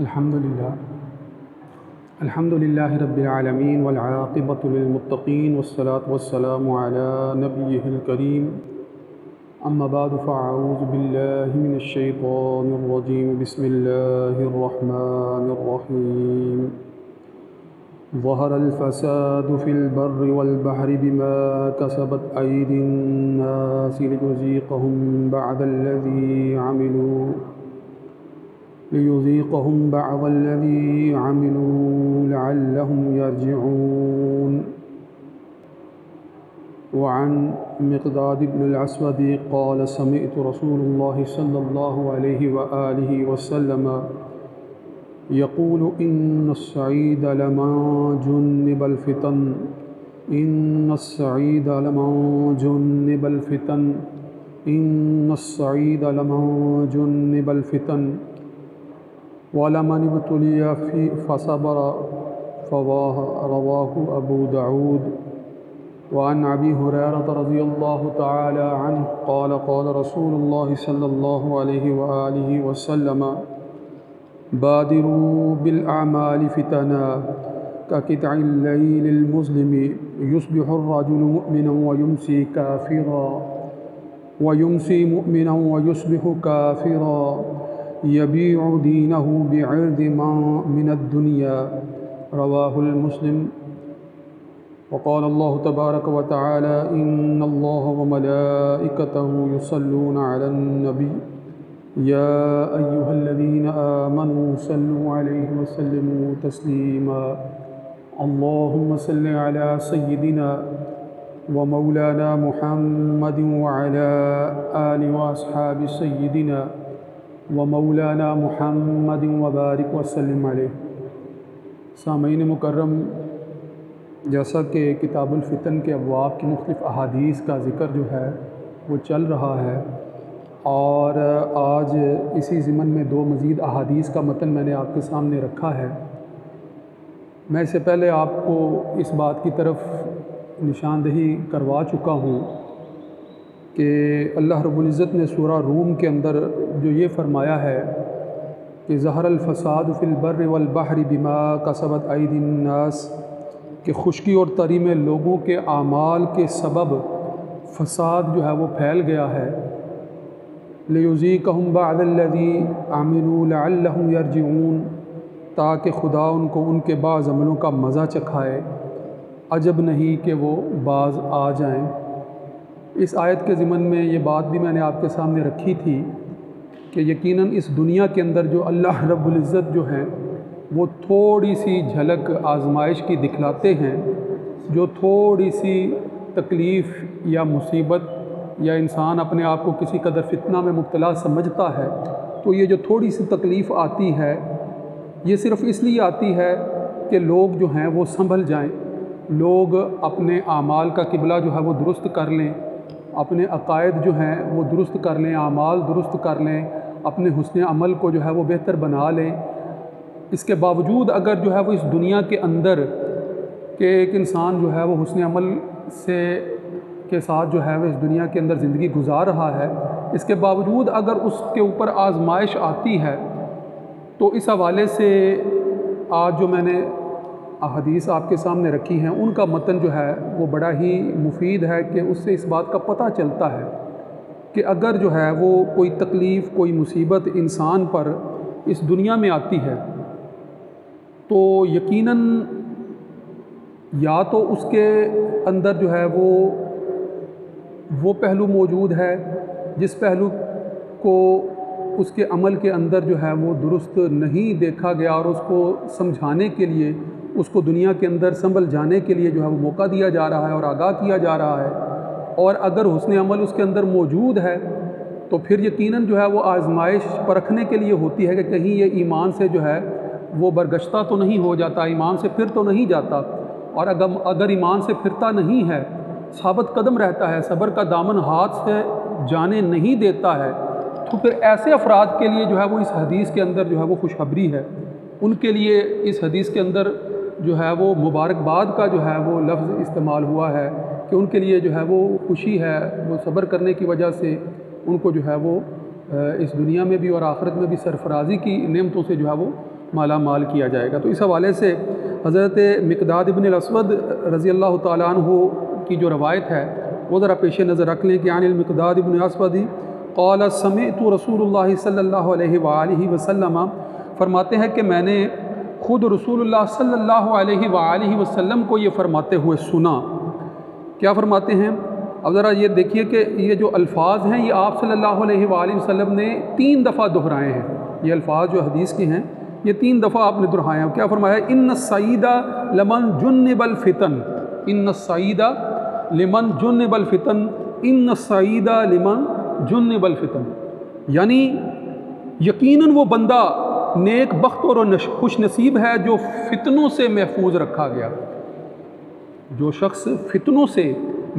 الحمد للہ رب العالمین والعاقبۃ للمتقین والصلاة والسلام علی نبیہ الکریم اما بعد فاعوذ باللہ من الشیطان الرجیم بسم اللہ الرحمن الرحیم ظہر الفساد فی البر والبحر بما کسبت ایدی الناس ليذيقهم بعض الذي عملوا لعلهم يرجعون وعن مقداد بن الأسود قال سمعت رسول الله صلى الله عليه وآله وسلم يقول إن السعيد لمن جنب الفتن وَلَمَنِ ابْتُلِيَ فَصَبَرَ رواه أبو داود. وعن أبي هريرة رضي الله تعالى عنه قال قال رسول الله صلى الله عليه وآله وسلم بادروا بالأعمال فتنا كقطع الليل المظلم يصبح الرجل مؤمنا ويمسي كافرا ويمسي مؤمنا ويصبح كافرا يبيع دينه بعرض من الدنيا رواه المسلم. وقال الله تبارك وتعالى إن الله وملائكته يصلون على النبي يا أيها الذين آمنوا صلوا عليه وسلموا تسليما اللهم صل على سيدنا ومولانا محمد وعلى آل وأصحاب سيدنا ومولانا محمد وبارک وسلم علیہ. سامعین مکرم، جیسا کہ کتاب الفتن کے ابواب کی مختلف احادیث کا ذکر جو ہے وہ چل رہا ہے، اور آج اسی ضمن میں دو مزید احادیث کا متن میں نے آپ کے سامنے رکھا ہے. میں اس سے پہلے آپ کو اس بات کی طرف نشاندہی کروا چکا ہوں کہ اللہ رب العزت نے سورہ روم کے اندر جو یہ فرمایا ہے کہ ظہر الفساد فی البر والبحر بما کسبت ایدی الناس، کہ خشکی اور تری میں لوگوں کے اعمال کے سبب فساد جو ہے وہ پھیل گیا ہے. لیذیقہم بعض الذی عملوا لعلہم یرجعون، تاکہ خدا ان کو ان کے بعض عملوں کا مزہ چکھائے، عجب نہیں کہ وہ باز آ جائیں. اس آیت کے ضمن میں یہ بات بھی میں نے آپ کے سامنے رکھی تھی کہ یقیناً اس دنیا کے اندر جو اللہ رب العزت جو ہیں وہ تھوڑی سی جھلک آزمائش کی دکھلاتے ہیں. جو تھوڑی سی تکلیف یا مصیبت یا انسان اپنے آپ کو کسی قدر فتنہ میں مبتلا سمجھتا ہے، تو یہ جو تھوڑی سی تکلیف آتی ہے یہ صرف اس لیے آتی ہے کہ لوگ جو ہیں وہ سنبھل جائیں، لوگ اپنے اعمال کا قبلہ جو ہے وہ درست کر لیں، اپنے عقائد جو ہیں وہ درست کر لیں، اعمال درست کر لیں، اپنے حسن عمل کو جو ہے وہ بہتر بنا لیں. اس کے باوجود اگر جو ہے وہ اس دنیا کے اندر کہ ایک انسان جو ہے وہ حسن عمل کے ساتھ جو ہے وہ اس دنیا کے اندر زندگی گزار رہا ہے، اس کے باوجود اگر اس کے اوپر آزمائش آتی ہے، تو اس حوالے سے آج جو میں نے احادیث آپ کے سامنے رکھی ہیں ان کا متن جو ہے وہ بڑا ہی مفید ہے کہ اس سے اس بات کا پتہ چلتا ہے کہ اگر جو ہے وہ کوئی تکلیف، کوئی مصیبت انسان پر اس دنیا میں آتی ہے تو یقیناً یا تو اس کے اندر جو ہے وہ پہلو موجود ہے جس پہلو کو اس کے عمل کے اندر جو ہے وہ درست نہیں دیکھا گیا، اور اس کو سمجھانے کے لیے، اس کو دنیا کے اندر سنبھل جانے کے لیے جو ہے وہ موقع دیا جا رہا ہے اور آگاہ کیا جا رہا ہے. اور اگر حسن عمل اس کے اندر موجود ہے تو پھر یقیناً جو ہے وہ آزمائش پرکھنے کے لیے ہوتی ہے کہ کہیں یہ ایمان سے جو ہے وہ برگشتہ تو نہیں ہو جاتا، ایمان سے پھر تو نہیں جاتا. اور اگر ایمان سے پھرتا نہیں ہے، ثابت قدم رہتا ہے، صبر کا دامن ہاتھ سے جانے نہیں دیتا ہے، تو پھر ایسے افراد کے لیے جو ہے وہ اس حدیث کے اندر جو ہے وہ خوشخبری ہے. ان کے لیے اس حدیث کے اندر جو ہے وہ مبارکباد کا جو ہے وہ لفظ استعمال ہوا ہے کہ ان کے لیے جو ہے وہ خوشی ہے، وہ صبر کرنے کی وجہ سے ان کو جو ہے وہ اس دنیا میں بھی اور آخرت میں بھی سرفرازی کی نعمتوں سے جو ہے وہ مالا مال کیا جائے گا۔ تو اس حوالے سے حضرت مقداد ابن الاسود رضی اللہ تعالیٰ عنہ کی جو روایت ہے وہ ذرا پیش نظر رکھ لیں کہ عن المقداد ابن الاسود قال سمعت رسول اللہ صلی اللہ علیہ وآلہ وسلم، فرماتے ہیں کہ میں نے خود رسول اللہ صلی اللہ علیہ وآلہ وسلم کو یہ فرماتے ہوئے سنا۔ کیا فرماتے ہیں؟ اب ذرا یہ دیکھیے کہ یہ جو الفاظ ہیں یہ آپ صلی اللہ علیہ وآلہ وسلم نے 3 دفعہ دہرائے ہیں۔ یہ الفاظ جو حدیث کے ہیں یہ 3 دفعہ آپ نے دہرائے ہیں۔ کیا فرمایا؟ ان السعید لمن جنب الفتن، ان السعید لمن جنب الفتن، ان السعید لمن جنب الفتن، یعنی یقیناً وہ بندہ نیک بخت اور خوش نصیب ہے جو فتنوں سے محفوظ رکھا گیا۔ جو شخص فتنوں سے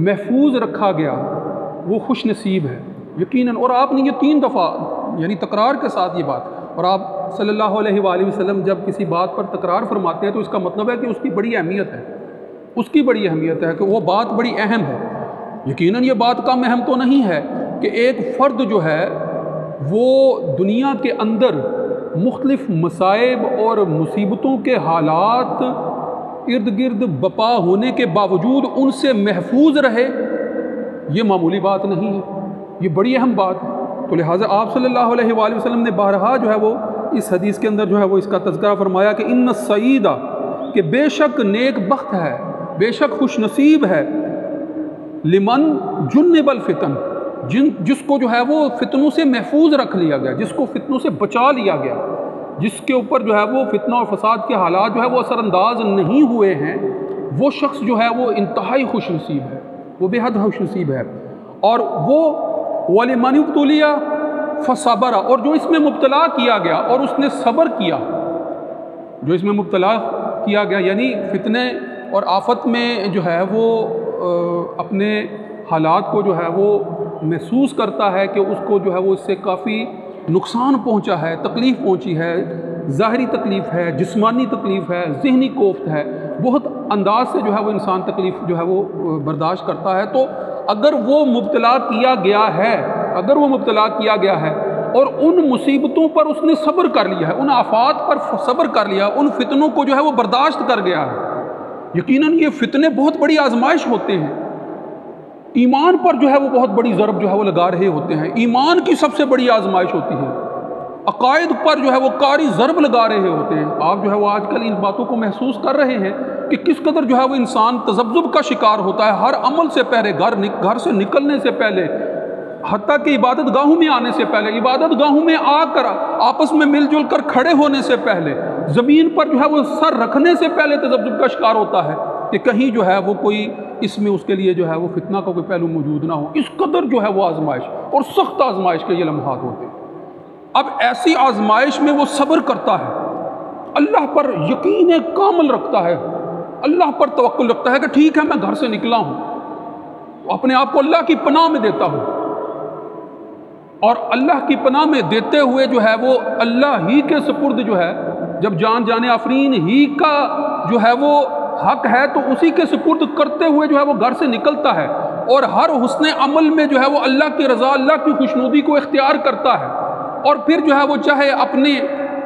محفوظ رکھا گیا وہ خوش نصیب ہے یقیناً۔ اور آپ نے یہ 3 دفعہ یعنی تکرار کے ساتھ یہ بات، اور آپ صلی اللہ علیہ وآلہ وسلم جب کسی بات پر تکرار فرماتے ہیں تو اس کا مطلب ہے کہ اس کی بڑی اہمیت ہے، اس کی بڑی اہمیت ہے کہ وہ بات بڑی اہم ہے۔ یقیناً یہ بات کم اہم تو نہیں ہے کہ ایک فرد جو ہے وہ دنیا کے اندر مختلف مصائب اور مصیبتوں کے حالات ارد گرد بپا ہونے کے باوجود ان سے محفوظ رہے، یہ معمولی بات نہیں ہے، یہ بڑی اہم بات ہے۔ تو لہٰذا آپ صلی اللہ علیہ وآلہ وسلم نے بارہا جو ہے وہ اس حدیث کے اندر جو ہے وہ اس کا تذکرہ فرمایا کہ ان السعید، کہ بے شک نیک بخت ہے، بے شک خوش نصیب ہے، لمن جنب الفتن، جس کو جو ہے وہ فتنوں سے محفوظ رکھ لیا گیا، جس کو فتنوں سے بچا لیا گیا، جس کے اوپر جو ہے وہ فتنہ اور فساد کے حالات جو ہے وہ اثر انداز نہیں ہوئے ہیں، وہ شخص جو ہے وہ انتہائی خوش نصیب ہے، وہ بے حد خوش نصیب ہے۔ اور وہ وَلِمَنِ ابْتُلِيَ فَصَبَرَ، اور جو اس میں مبتلا کیا گیا اور اس نے صبر کیا، جو اس میں مبتلا کیا گیا یعنی فتنے اور آفت میں جو ہے وہ اپنے حالات کو جو ہے وہ محسوس کرتا ہے کہ اس کو جو ہے وہ اس سے کافی نقصان پہنچا ہے، تکلیف پہنچی ہے، ظاہری تکلیف ہے، جسمانی تکلیف ہے، ذہنی کوفت ہے، بہت انداز سے جو ہے وہ انسان تکلیف جو ہے وہ برداشت کرتا ہے۔ تو اگر وہ مبتلا کیا گیا ہے، اگر وہ مبتلا کیا گیا ہے اور ان مصیبتوں پر اس نے صبر کر لیا ہے، ان آفات پر صبر کر لیا، ان فتنوں کو جو ہے وہ برداشت کر گیا ہے، یقیناً یہ فتنے بہت بڑی آزمائش ہوتے ہیں، ایمان پر جو ہے وہ بہت بڑی ضرب جو ہے وہ لگا رہے ہوتے ہیں، ایمان کی سب سے بڑی آزمائش ہوتی ہے، عقائد پر جو ہے وہ کاری ضرب لگا رہے ہوتے ہیں۔ آپ جو ہے وہ آج کل ان باتوں کو محسوس کر رہے ہیں کہ کس قدر جو ہے وہ انسان تذبذب کا شکار ہوتا ہے، ہر عمل سے پہلے، گھر سے نکلنے سے پہلے، حتیٰ کہ عبادت گاہوں میں آنے سے پہلے، عبادت گاہوں میں آ کر آپس میں مل جل کر کھڑے ہونے سے پہلے، زمین پر جو ہے وہ سر رکھنے سے پہلے تذبذب کا شکار ہوتا ہے کہ کہیں جو ہے وہ کوئی اس میں اس کے لیے جو ہے وہ فتنہ کا کوئی پہلو موجود نہ ہو۔ اس قدر جو ہے وہ آزمائش اور سخت آزمائش کے یہ لمحات ہوتے ہیں۔ اب ایسی آزمائش میں وہ صبر کرتا ہے، اللہ پر یقین کامل رکھتا ہے، اللہ پر توکل رکھتا ہے کہ ٹھیک ہے میں گھر سے نکلا ہوں، اپنے آپ کو اللہ کی پناہ میں دیتا ہوں، اور اللہ کی پناہ میں دیتے ہوئے جو ہے وہ اللہ ہی کے سپرد جو ہے، جب جان جانے آفرین ہی کا جو ہے وہ حق ہے تو اسی کے سپرد کرتے ہوئے جو ہے وہ گھر سے نکلتا ہے، اور ہر حسن عمل میں جو ہے وہ اللہ کی رضا، اللہ کی خوشنودی کو اختیار کرتا ہے، اور پھر جو ہے وہ چاہے اپنے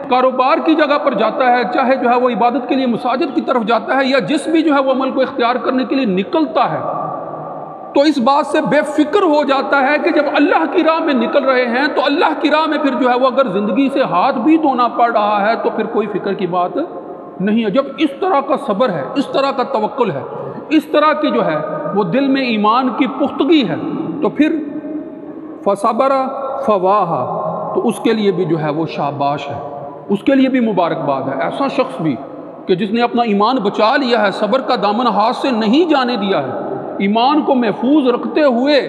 کاروبار کی جگہ پر جاتا ہے، چاہے جو ہے وہ عبادت کے لیے مساجد کی طرف جاتا ہے، یا جس بھی جو ہے وہ عمل کو اختیار کرنے کے لیے نکلتا ہے، تو اس بات سے بے فکر ہو جاتا ہے کہ جب اللہ کی راہ میں نکل رہے ہیں تو اللہ کی راہ میں پھر جو ہے وہ اگر زندگی سے ہاتھ بھی دھونا پڑ رہا ہے تو پھر کوئی فکر کی بات نہیں ہے۔ جب اس طرح کا صبر ہے، اس طرح کا توکل ہے، اس طرح کی جو ہے وہ دل میں ایمان کی پختگی ہے، تو پھر فصبر فواہا، تو اس کے لیے بھی جو ہے وہ شاباش ہے، اس کے لیے بھی مبارکباد ہے۔ ایسا شخص بھی کہ جس نے اپنا ایمان بچا لیا ہے، صبر کا دامن ہاتھ سے نہیں جانے دیا ہے، ایمان کو محفوظ رکھتے ہوئے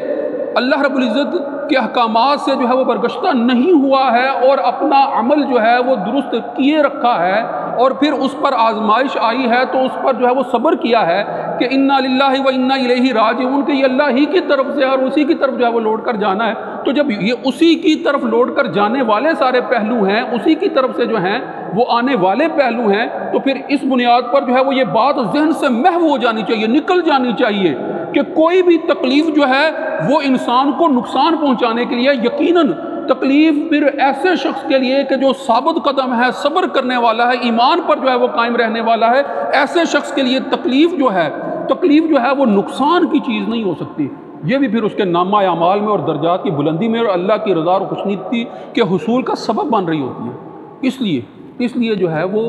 اللہ رب العزت کے احکامات سے جو ہے وہ برگشتہ نہیں ہوا ہے، اور اپنا عمل جو ہے وہ درست کیے رکھا ہے، اور پھر اس پر آزمائش آئی ہے تو اس پر جو ہے وہ صبر کیا ہے کہ انا للہ و انا الیہ راجعون، کہ یہ اللہ ہی کی طرف سے اور اسی کی طرف جو ہے وہ لوٹ کر جانا ہے۔ تو جب یہ اسی کی طرف لوٹ کر جانے والے سارے پہلو ہیں، اسی کی طرف سے جو ہیں وہ آنے والے پہلو ہیں، تو پھر اس بنیاد پر جو ہے وہ یہ بات ذہن سے محو ہو جانی چاہیے، نکل جانی چاہیے کہ کوئی بھی تکلیف جو ہے وہ انسان کو نقصان پہنچانے کے لیے یقیناً تکلیف پھر ایسے شخص کے لیے کہ جو ثابت قدم ہے، صبر کرنے والا ہے، ایمان پر جو ہے وہ قائم رہنے والا ہے، ایسے شخص کے لیے تکلیف جو ہے وہ نقصان کی چیز نہیں ہو سکتی۔ یہ بھی پھر اس کے نامہ اعمال میں اور درجات کی بلندی میں اور اللہ کی رضا اور خوشنودی کے حصول کا سبب بن رہی ہوتی ہے۔ اس لیے جو ہے وہ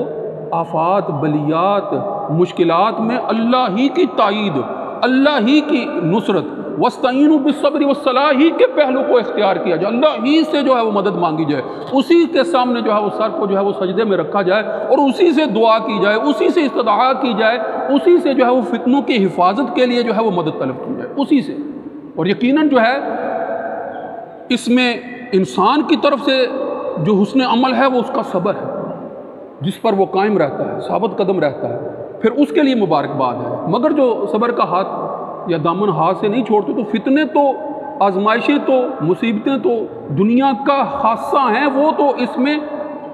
آفات، بلیات، مشکلات میں اللہ ہی کی تائید، اللہ ہی کی نصرت، وَاسْتَعِينُوا بِالصَّبْرِ وَالصَّلَاةِ ہی کے پہلو کو اختیار کیا جائے، اللہ ہی سے جو ہے وہ مدد مانگی جائے، اسی کے سامنے جو ہے وہ سر کو جو ہے وہ سجدے میں رکھا جائے اور اسی سے دعا کی جائے، اسی سے استدعا کی جائے، اسی سے جو ہے وہ فتنوں کی حفاظت کے لیے جو ہے وہ مدد طلب کی جائے، اسی سے۔ اور یقیناً جو ہے اس میں انسان کی طرف سے جو حسن عمل ہے وہ اس کا صبر ہے، جس پر وہ قائم رہتا ہے، ثابت قدم رہتا ہے، پھر اس کے لیے مبارکباد ہے۔ مگر جو صبر کا ہاتھ یا دامن ہاتھ سے نہیں چھوڑتے تو فتنے تو، آزمائشیں تو، مصیبتیں تو دنیا کا خاصہ ہیں، وہ تو اس میں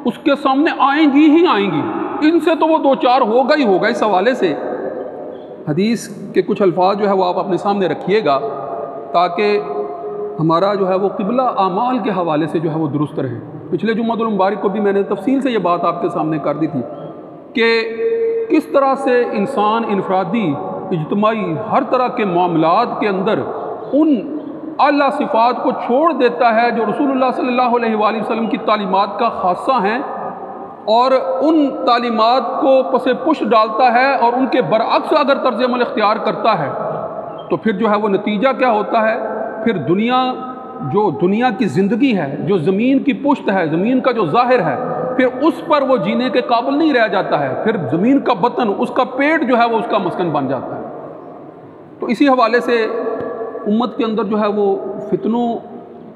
اس کے سامنے آئیں گی ہی آئیں گی، ان سے تو وہ دو چار ہوگا ہی ہوگا۔ اس حوالے سے حدیث کے کچھ الفاظ جو ہے وہ آپ اپنے سامنے رکھیے گا تاکہ ہمارا جو ہے وہ قبلہ اعمال کے حوالے سے جو ہے وہ درست رہے۔ پچھلے جمعہ المبارک کو بھی میں نے تفصیل سے یہ بات آپ کے سامنے کر دی تھی کہ کس طرح سے انسان انفرادی، اجتماعی، ہر طرح کے معاملات کے اندر ان اعلیٰ صفات کو چھوڑ دیتا ہے جو رسول اللہ صلی اللہ علیہ وآلہ وسلم کی تعلیمات کا خاصہ ہیں، اور ان تعلیمات کو پس پش ڈالتا ہے اور ان کے برعکس اگر طرز عمل اختیار کرتا ہے تو پھر جو ہے وہ نتیجہ کیا ہوتا ہے؟ پھر دنیا کی زندگی ہے، جو زمین کی پشت ہے، زمین کا جو ظاہر ہے، پھر اس پر وہ جینے کے قابل نہیں رہ جاتا ہے، پھر زمین کا بطن، اس کا پیٹ جو ہے وہ اس کا مسکن بن جاتا ہے۔ تو اسی حوالے سے امت کے اندر جو ہے وہ فتنوں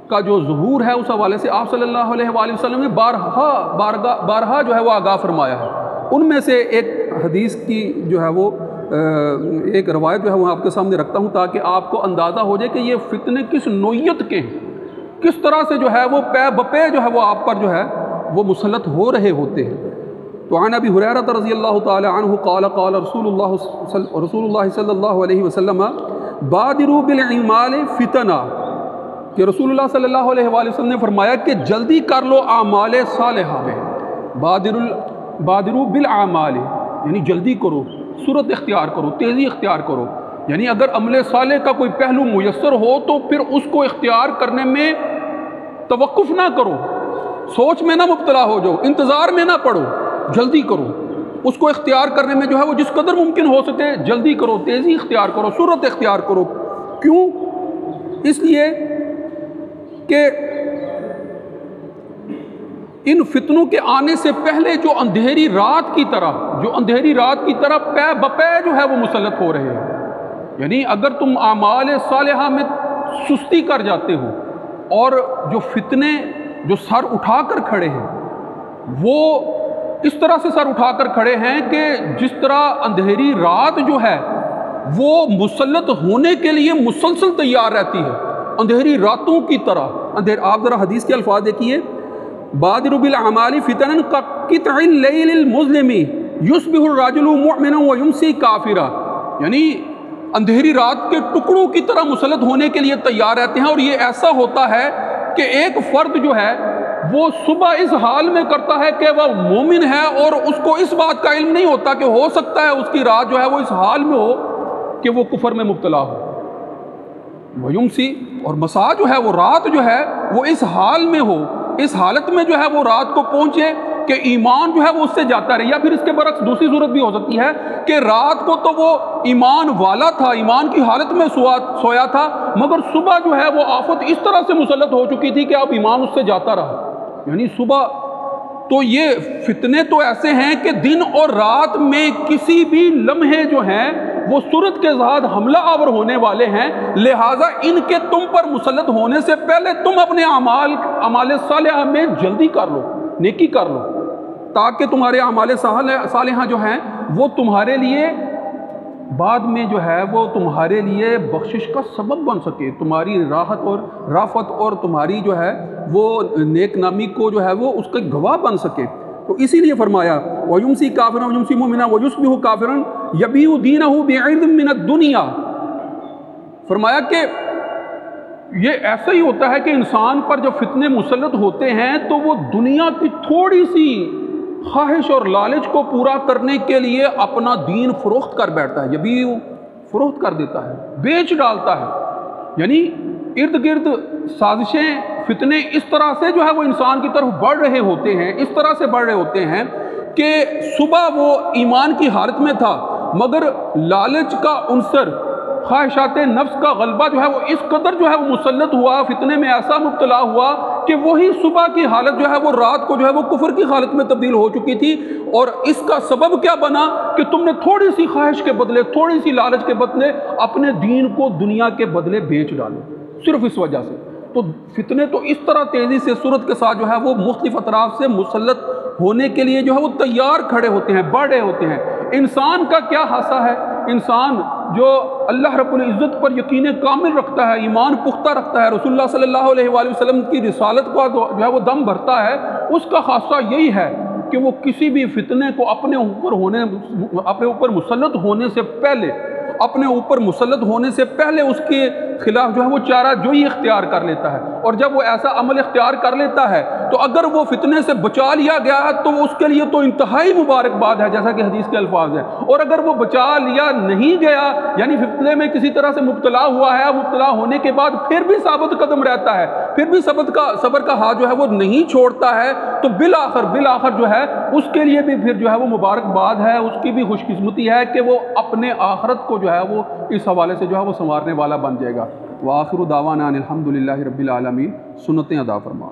کا جو ظہور ہے، اس حوالے سے آپ صلی اللہ علیہ وآلہ وسلم نے بارہا جو ہے وہ آگاہ فرمایا ہے۔ ان میں سے ایک حدیث کی جو ہے وہ ایک روایت جو ہے وہ آپ کے سامنے رکھتا ہوں تاکہ آپ کو اندازہ ہو جائے کہ یہ فتنے کس نوعیت کے ہیں، کس طرح سے جو ہے وہ پے بپے جو ہے وہ آپ پر جو ہے وہ مسلط ہو رہے ہوتے ہیں۔ تو عن ابی ہریرہ رضی اللہ تعالی عنہ قال قال رسول اللہ صلی اللہ علیہ وسلم بادروا بالاعمال فتنا، کہ رسول اللہ صلی اللہ علیہ وآلہ وسلم نے فرمایا کہ جلدی کر لو اعمال صالحہ میں، بادروا بالاعمال یعنی جلدی کرو، سرعت اختیار کرو، تیزی اختیار کرو، یعنی اگر عمل صالح کا کوئی پہلو میسر ہو تو پھر اس کو اختیار کرنے میں توقف نہ کرو، سوچ میں نہ مبتلا ہو جاؤ، انتظار میں نہ پڑو، جلدی کرو، اس کو اختیار کرنے میں جو ہے وہ جس قدر ممکن ہو سکے جلدی کرو، تیزی اختیار کرو، سرعت اختیار کرو۔ کیوں؟ اس لیے کہ ان فتنوں کے آنے سے پہلے جو اندھیری رات کی طرح پے بپے جو ہے وہ مسلط ہو رہے ہیں، یعنی اگر تم اعمال صالحہ میں سستی کر جاتے ہو اور جو فتنے جو سر اٹھا کر کھڑے ہیں وہ اس طرح سے سر اٹھا کر کھڑے ہیں کہ جس طرح اندھیری رات جو ہے وہ مسلط ہونے کے لیے مسلسل تیار رہتی ہے، اندھیری راتوں کی طرح۔ آپ ذرا حدیث کے الفاظ دیکھیے، بادروا بالاعمال فتنا كقطع الليل المظلم يصبح الرجل مؤمنا ويمسي كافرا، یعنی اندھیری رات کے ٹکڑوں کی طرح مسلط ہونے کے لیے تیار رہتے ہیں، اور یہ ایسا ہوتا ہے کہ ایک فرد جو ہے وہ صبح اس حال میں کرتا ہے کہ وہ مومن ہے اور اس کو اس بات کا علم نہیں ہوتا کہ ہو سکتا ہے اس کی رات جو ہے وہ اس حال میں ہو کہ وہ کفر میں مبتلا ہو، ویمسی، اور مساء جو ہے وہ رات جو ہے وہ اس حال میں ہو، اس حالت میں جو ہے وہ رات کو پہنچے کہ ایمان جو ہے وہ اس سے جاتا رہے، یا پھر اس کے برعکس دوسری صورت بھی ہو سکتی ہے کہ رات کو تو وہ ایمان والا تھا، ایمان کی حالت میں سویا تھا، مگر صبح جو ہے وہ آفت اس طرح سے مسلط ہو چکی تھی کہ اب ایمان اس سے جاتا رہا، یعنی صبح۔ تو یہ فتنے تو ایسے ہیں کہ دن اور رات میں کسی بھی لمحے جو ہیں وہ صورت کے ذات حملہ آور ہونے والے ہیں، لہٰذا ان کے تم پر مسلط ہونے سے پہلے تم اپنے اعمال صالحہ میں جلدی کر لو، نیکی کر لو، تاکہ تمہارے اعمال صالحہ جو ہیں وہ تمہارے لیے بعد میں جو ہے وہ تمہارے لیے بخشش کا سبب بن سکے، تمہاری راحت اور رافت اور تمہاری جو ہے وہ نیک نامی کو جو ہے وہ اس کا گواہ بن سکے۔ تو اسی لیے فرمایا وَيُمْسِي كَافِرًا وَيُمْسِي مُؤْمِنًا وَيُصْبِحُ كَافِرًا يَبِيعُ دِينَهُ بِعِرْضٍ مِّنَ الدُّنْيَا، فرمایا کہ یہ ایسا ہی ہوتا ہے کہ انسان پر جب فتنے مسلط ہوتے ہیں تو وہ دنیا کی تھوڑی سی خواہش اور لالچ کو پورا کرنے کے لیے اپنا دین فروخت کر بیٹھتا ہے، یبیع فروخت کر دیتا ہے، بیچ ڈالتا ہے۔ یعنی ارد گرد سازشیں، فتنے اس طرح سے جو ہے وہ انسان کی طرف بڑھ رہے ہوتے ہیں، اس طرح سے بڑھ رہے ہوتے ہیں کہ صبح وہ ایمان کی حالت میں تھا، مگر لالچ کا عنصر، خواہشات نفس کا غلبہ جو ہے وہ اس قدر جو ہے وہ مسلط ہوا، فتنے میں ایسا مبتلا ہوا کہ وہی صبح کی حالت جو ہے وہ رات کو جو ہے وہ کفر کی حالت میں تبدیل ہو چکی تھی۔ اور اس کا سبب کیا بنا کہ تم نے تھوڑی سی خواہش کے بدلے، تھوڑی سی لالچ کے بدلے اپنے دین کو دنیا کے بدلے بیچ ڈالو، صرف اس وجہ سے۔ تو فتنے تو اس طرح تیزی سے سرعت کے ساتھ جو ہے وہ مختلف اطراف سے مسلط ہونے کے لیے جو ہے وہ تیار کھڑے ہوتے ہیں، بڑھ رہے ہوتے ہیں۔ انسان کا کیا حصہ ہے؟ انسان جو اللہ رب العزت پر یقین کامل رکھتا ہے، ایمان پختہ رکھتا ہے، رسول اللہ صلی اللہ علیہ وآلہ وسلم کی رسالت کو جو ہے وہ دم بھرتا ہے، اس کا خاصہ یہی ہے کہ وہ کسی بھی فتنے کو اپنے اوپر مسلط ہونے سے پہلے اس کے خلاف جو ہے وہ چارہ جوئی اختیار کر لیتا ہے۔ اور جب وہ ایسا عمل اختیار کر لیتا ہے تو اگر وہ فتنے سے بچا لیا گیا ہے تو اس کے لیے تو انتہائی مبارکباد ہے، جیسا کہ حدیث کے الفاظ ہیں۔ اور اگر وہ بچا لیا نہیں گیا، یعنی فتنے میں کسی طرح سے مبتلا ہوا ہے، مبتلا ہونے کے بعد پھر بھی ثابت قدم رہتا ہے، پھر بھی صبر کا ہاتھ جو ہے وہ نہیں چھوڑتا ہے، تو بالآخر جو ہے اس کے لیے بھی پھر جو ہے وہ مبارکباد ہے، اس کی بھی خوش قسمتی ہے کہ وہ اپنے آخرت کو جو ہے وہ اس حوالے سے جو ہے وہ سنوارنے والا بن جائے گا۔ وآخر دعوانا ان الحمدللہ رب العالمین۔ سنتیں ادا فرما۔